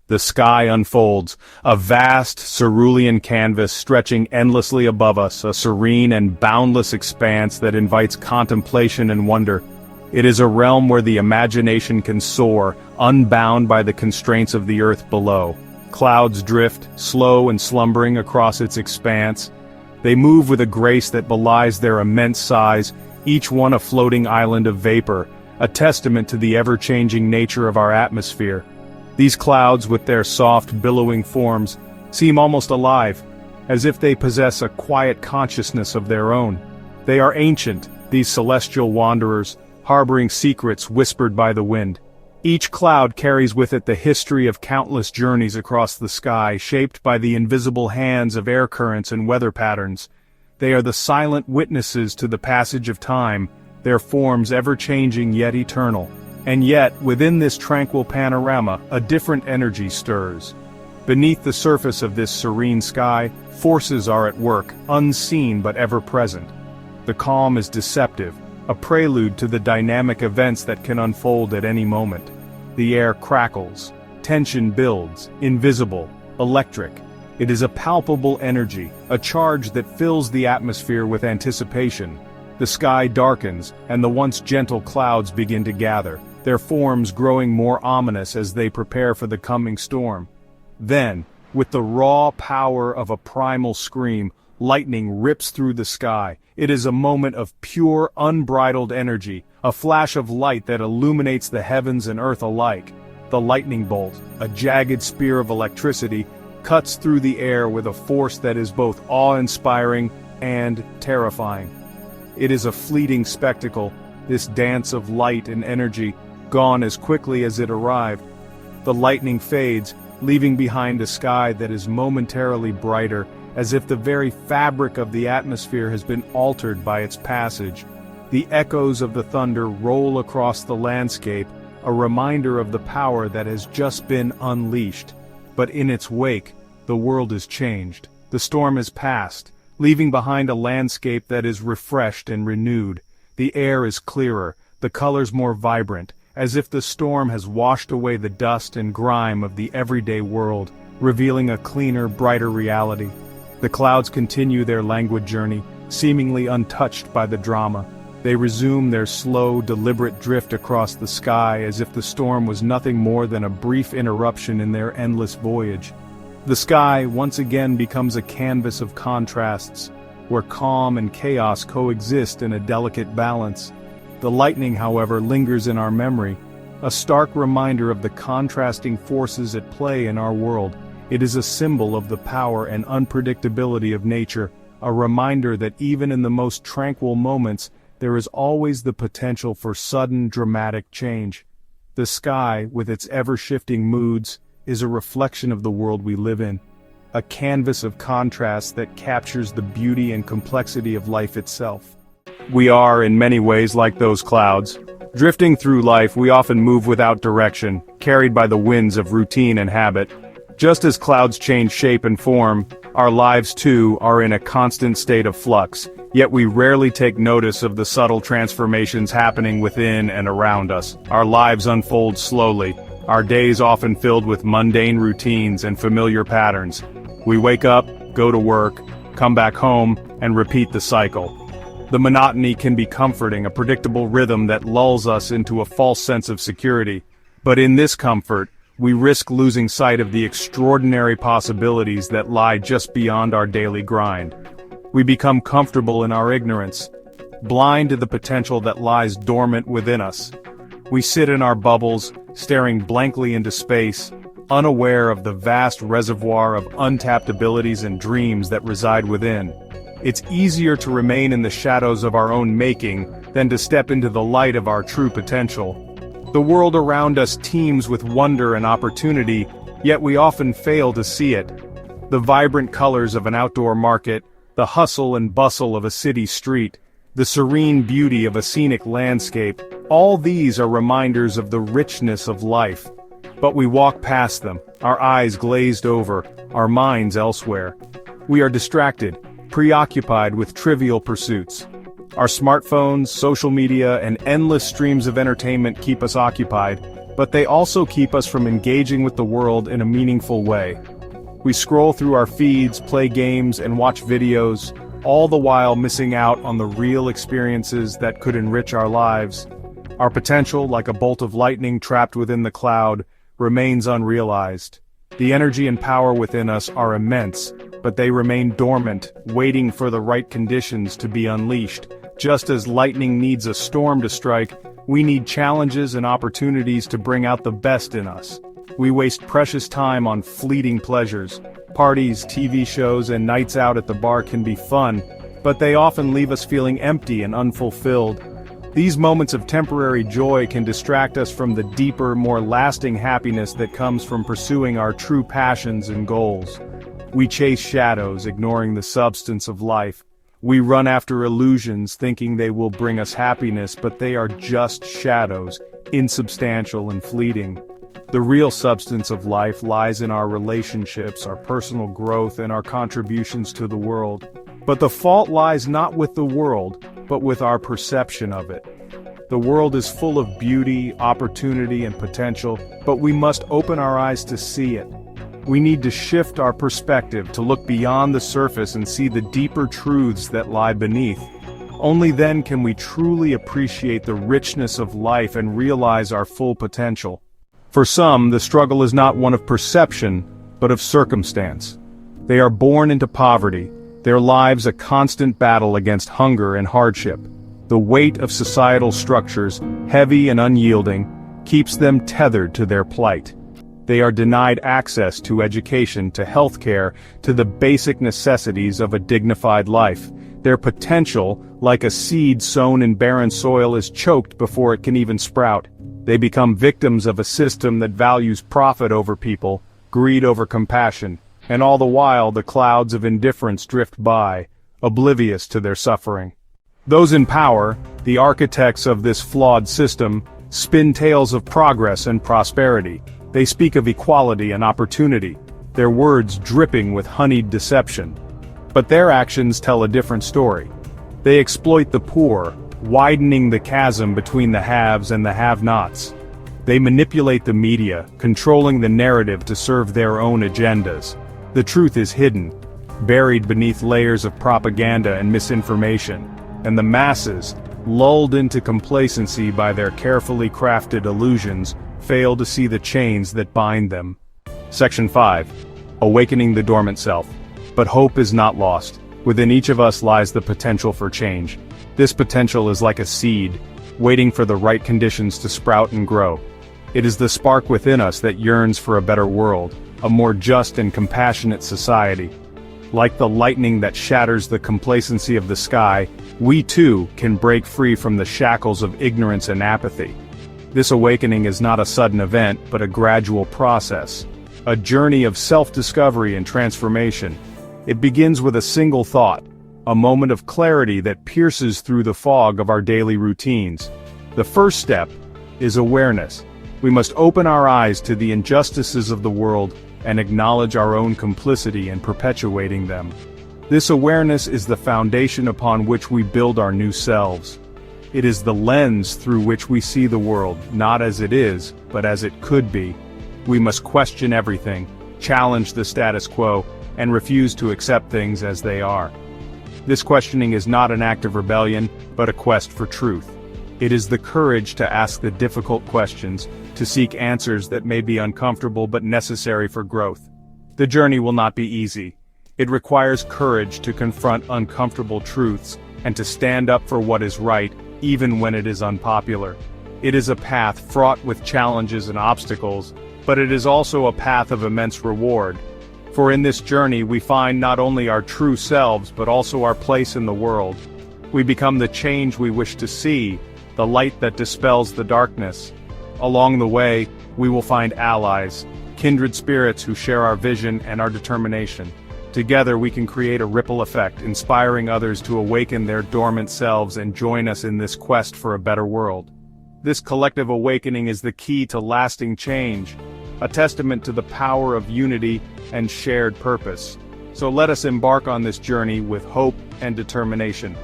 The sky unfolds, a vast cerulean canvas stretching endlessly above us, a serene and boundless expanse that invites contemplation and wonder. It is a realm where the imagination can soar, unbound by the constraints of the earth below. Clouds drift, slow and slumbering across its expanse. They move with a grace that belies their immense size, each one a floating island of vapor, a testament to the ever-changing nature of our atmosphere. These clouds, with their soft, billowing forms, seem almost alive, as if they possess a quiet consciousness of their own. They are ancient, these celestial wanderers, harboring secrets whispered by the wind. Each cloud carries with it the history of countless journeys across the sky, shaped by the invisible hands of air currents and weather patterns. They are the silent witnesses to the passage of time, their forms ever-changing yet eternal. And yet, within this tranquil panorama, a different energy stirs. Beneath the surface of this serene sky, forces are at work, unseen but ever-present. The calm is deceptive, a prelude to the dynamic events that can unfold at any moment. The air crackles, tension builds, invisible, electric. It is a palpable energy, a charge that fills the atmosphere with anticipation. The sky darkens, and the once gentle clouds begin to gather, their forms growing more ominous as they prepare for the coming storm. Then, with the raw power of a primal scream, lightning rips through the sky. It is a moment of pure, unbridled energy, a flash of light that illuminates the heavens and earth alike. The lightning bolt, a jagged spear of electricity, cuts through the air with a force that is both awe-inspiring and terrifying. It is a fleeting spectacle, this dance of light and energy, gone as quickly as it arrived. The lightning fades, leaving behind a sky that is momentarily brighter, as if the very fabric of the atmosphere has been altered by its passage. The echoes of the thunder roll across the landscape, a reminder of the power that has just been unleashed. But in its wake, the world is changed. The storm has passed, leaving behind a landscape that is refreshed and renewed. The air is clearer, the colors more vibrant, as if the storm has washed away the dust and grime of the everyday world, revealing a cleaner, brighter reality. The clouds continue their languid journey, seemingly untouched by the drama. They resume their slow, deliberate drift across the sky as if the storm was nothing more than a brief interruption in their endless voyage. The sky once again becomes a canvas of contrasts, where calm and chaos coexist in a delicate balance. The lightning, however, lingers in our memory, a stark reminder of the contrasting forces at play in our world. It is a symbol of the power and unpredictability of nature, a reminder that even in the most tranquil moments, there is always the potential for sudden, dramatic change. The sky, with its ever-shifting moods, is a reflection of the world we live in, a canvas of contrast that captures the beauty and complexity of life itself. We are, in many ways, like those clouds. Drifting through life, we often move without direction, carried by the winds of routine and habit. Just as clouds change shape and form, our lives too are in a constant state of flux, yet we rarely take notice of the subtle transformations happening within and around us. Our lives unfold slowly, our days often filled with mundane routines and familiar patterns. We wake up, go to work, come back home, and repeat the cycle. The monotony can be comforting, a predictable rhythm that lulls us into a false sense of security. But in this comfort, we risk losing sight of the extraordinary possibilities that lie just beyond our daily grind. We become comfortable in our ignorance, blind to the potential that lies dormant within us. We sit in our bubbles, staring blankly into space, unaware of the vast reservoir of untapped abilities and dreams that reside within. It's easier to remain in the shadows of our own making than to step into the light of our true potential. The world around us teems with wonder and opportunity, yet we often fail to see it. The vibrant colors of an outdoor market, the hustle and bustle of a city street, the serene beauty of a scenic landscape, all these are reminders of the richness of life. But we walk past them, our eyes glazed over, our minds elsewhere. We are distracted, preoccupied with trivial pursuits. Our smartphones, social media, and endless streams of entertainment keep us occupied, but they also keep us from engaging with the world in a meaningful way. We scroll through our feeds, play games, and watch videos, all the while missing out on the real experiences that could enrich our lives. Our potential, like a bolt of lightning trapped within the cloud, remains unrealized. The energy and power within us are immense, but they remain dormant, waiting for the right conditions to be unleashed. Just as lightning needs a storm to strike, we need challenges and opportunities to bring out the best in us. We waste precious time on fleeting pleasures. Parties, TV shows, and nights out at the bar can be fun, but they often leave us feeling empty and unfulfilled. These moments of temporary joy can distract us from the deeper, more lasting happiness that comes from pursuing our true passions and goals. We chase shadows, ignoring the substance of life. We run after illusions, thinking they will bring us happiness, but they are just shadows, insubstantial and fleeting. The real substance of life lies in our relationships, our personal growth, and our contributions to the world. But the fault lies not with the world, but with our perception of it. The world is full of beauty, opportunity, and potential, but we must open our eyes to see it. We need to shift our perspective to look beyond the surface and see the deeper truths that lie beneath. Only then can we truly appreciate the richness of life and realize our full potential. For some, the struggle is not one of perception, but of circumstance. They are born into poverty, their lives a constant battle against hunger and hardship. The weight of societal structures, heavy and unyielding, keeps them tethered to their plight. They are denied access to education, to healthcare, to the basic necessities of a dignified life. Their potential, like a seed sown in barren soil, is choked before it can even sprout. They become victims of a system that values profit over people, greed over compassion, and all the while the clouds of indifference drift by, oblivious to their suffering. Those in power, the architects of this flawed system, spin tales of progress and prosperity. They speak of equality and opportunity, their words dripping with honeyed deception. But their actions tell a different story. They exploit the poor, widening the chasm between the haves and the have-nots. They manipulate the media, controlling the narrative to serve their own agendas. The truth is hidden, buried beneath layers of propaganda and misinformation, and the masses, lulled into complacency by their carefully crafted illusions, fail to see the chains that bind them. Section 5. Awakening the dormant self. But hope is not lost. Within each of us lies the potential for change. This potential is like a seed, waiting for the right conditions to sprout and grow. It is the spark within us that yearns for a better world, a more just and compassionate society. Like the lightning that shatters the complacency of the sky, we too can break free from the shackles of ignorance and apathy. This awakening is not a sudden event, but a gradual process, a journey of self-discovery and transformation. It begins with a single thought, a moment of clarity that pierces through the fog of our daily routines. The first step is awareness. We must open our eyes to the injustices of the world and acknowledge our own complicity in perpetuating them. This awareness is the foundation upon which we build our new selves. It is the lens through which we see the world, not as it is, but as it could be. We must question everything, challenge the status quo, and refuse to accept things as they are. This questioning is not an act of rebellion, but a quest for truth. It is the courage to ask the difficult questions, to seek answers that may be uncomfortable but necessary for growth. The journey will not be easy. It requires courage to confront uncomfortable truths, and to stand up for what is right, even when it is unpopular. It is a path fraught with challenges and obstacles, but it is also a path of immense reward. For in this journey we find not only our true selves but also our place in the world. We become the change we wish to see, the light that dispels the darkness. Along the way, we will find allies, kindred spirits who share our vision and our determination. Together we can create a ripple effect, inspiring others to awaken their dormant selves and join us in this quest for a better world. This collective awakening is the key to lasting change, a testament to the power of unity and shared purpose. So let us embark on this journey with hope and determination.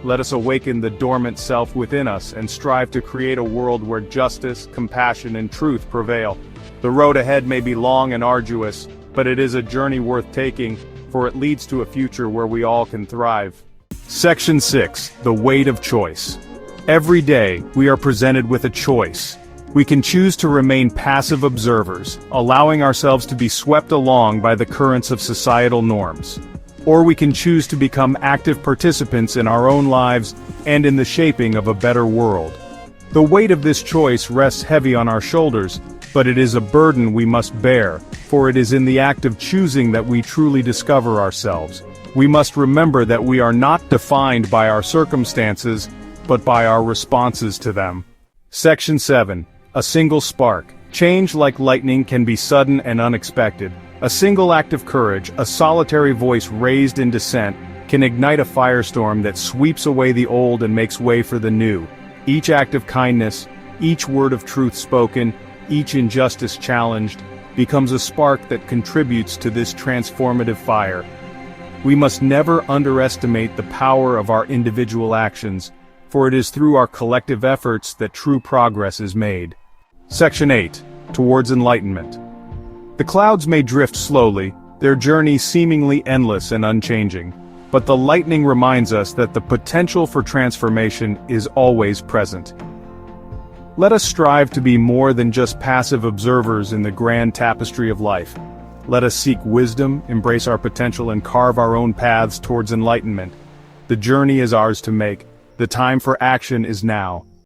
let us awaken the dormant self within us and strive to create a world where justice, compassion, and truth prevail. The road ahead may be long and arduous, but it is a journey worth taking, for it leads to a future where we all can thrive. Section 6. The Weight of Choice. Every day, we are presented with a choice. We can choose to remain passive observers, allowing ourselves to be swept along by the currents of societal norms. Or we can choose to become active participants in our own lives and in the shaping of a better world. The weight of this choice rests heavy on our shoulders, but it is a burden we must bear, for it is in the act of choosing that we truly discover ourselves. We must remember that we are not defined by our circumstances, but by our responses to them. Section 7. A single spark. Change like lightning can be sudden and unexpected. A single act of courage, a solitary voice raised in dissent, can ignite a firestorm that sweeps away the old and makes way for the new. Each act of kindness, each word of truth spoken, each injustice challenged, becomes a spark that contributes to this transformative fire. We must never underestimate the power of our individual actions, for it is through our collective efforts that true progress is made. Section 8. Towards Enlightenment. The clouds may drift slowly, their journey seemingly endless and unchanging, but the lightning reminds us that the potential for transformation is always present. Let us strive to be more than just passive observers in the grand tapestry of life. Let us seek wisdom, embrace our potential, and carve our own paths towards enlightenment. The journey is ours to make. The time for action is now.